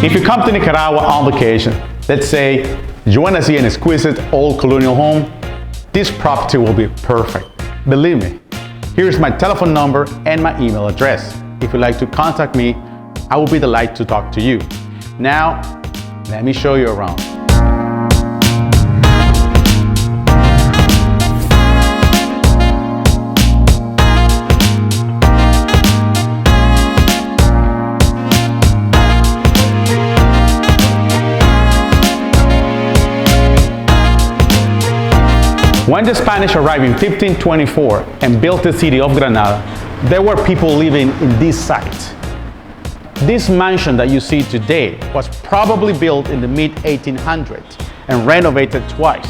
If you come to Nicaragua on vacation, let's say you want to see an exquisite old colonial home, this property will be perfect. Believe me, here's my telephone number and my email address. If you'd like to contact me, I will be delighted to talk to you. Now, let me show you around. When the Spanish arrived in 1524 and built the city of Granada, there were people living in this site. This mansion that you see today was probably built in the mid-1800s and renovated twice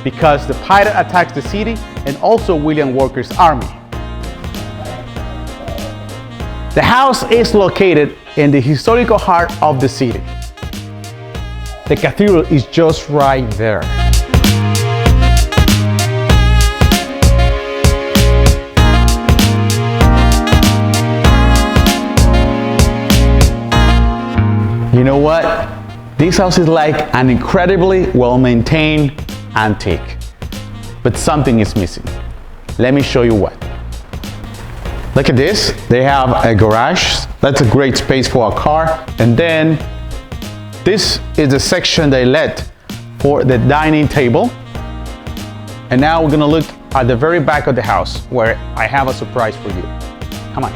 because the pirate attacked the city and also William Walker's army. The house is located in the historical heart of the city. The cathedral is just right there. You know what? This house is like an incredibly well-maintained antique. But something is missing. Let me show you what. Look at this. They have a garage. That's a great space for a car. And then this is the section they let for the dining table. And now we're gonna look at the very back of the house where I have a surprise for you. Come on.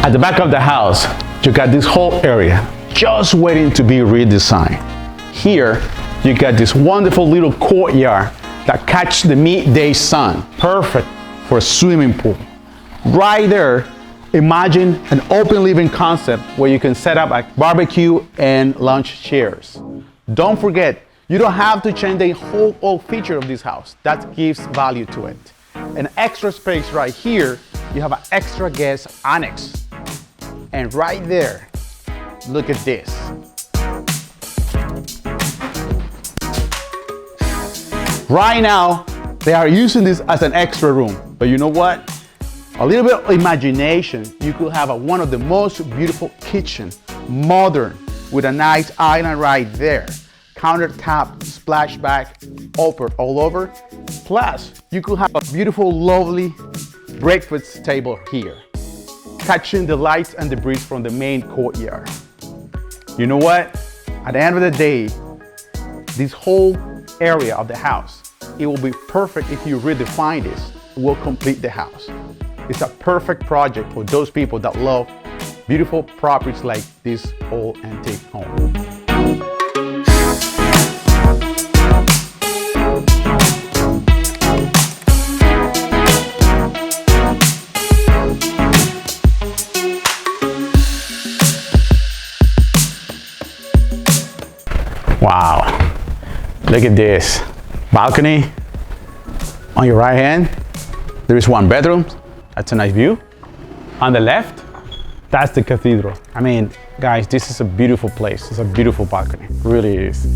At the back of the house, you got this whole area just waiting to be redesigned. Here, you got this wonderful little courtyard that catches the midday sun, perfect for a swimming pool. Right there, imagine an open living concept where you can set up a barbecue and lunch chairs. Don't forget, you don't have to change the whole old feature of this house. That gives value to it. An extra space right here, you have an extra guest annex. And right there, look at this. Right now, they are using this as an extra room. But you know what? A little bit of imagination, you could have one of the most beautiful kitchen, modern, with a nice island right there. Countertop, splashback, open all over. Plus, you could have a beautiful, lovely breakfast table here, catching the lights and the breeze from the main courtyard. You know what? At the end of the day, this whole area of the house, it will be perfect if you redefine this. It will complete the house. It's a perfect project for those people that love beautiful properties like this old antique home. Wow, look at this. Balcony on your right hand. There is one bedroom. That's a nice view. On the left, that's the cathedral. I mean, guys, this is a beautiful place. It's a beautiful balcony, it really is.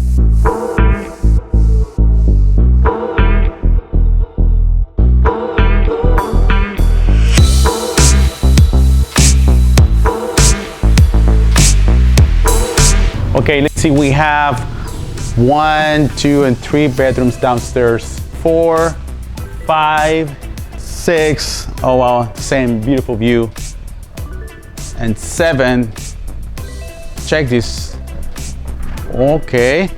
Okay, let's see, we have 1, 2, and 3 bedrooms downstairs. 4, 5, 6, oh wow, same beautiful view. And 7, check this. Okay.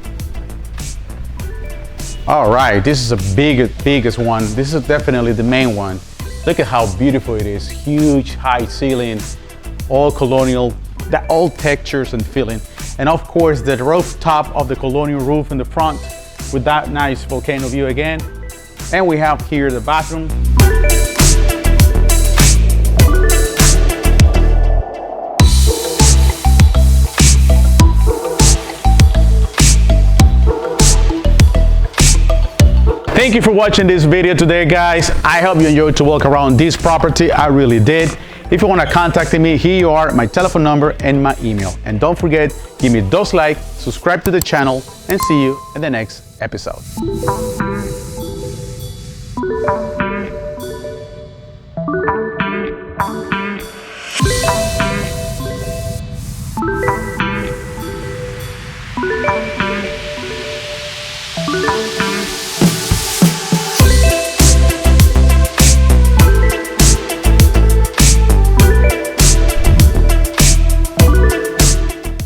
All right, this is the biggest one. This is definitely the main one. Look at how beautiful it is. Huge, high ceiling, all colonial, that old textures and feeling. And of course, the rooftop of the colonial roof in the front with that nice volcano view again. And we have here the bathroom. Thank you for watching this video today, guys. I hope you enjoyed to walk around this property. I really did. If you want to contact me, here you are, my telephone number and my email. And don't forget, give me those likes, subscribe to the channel, and see you in the next episode.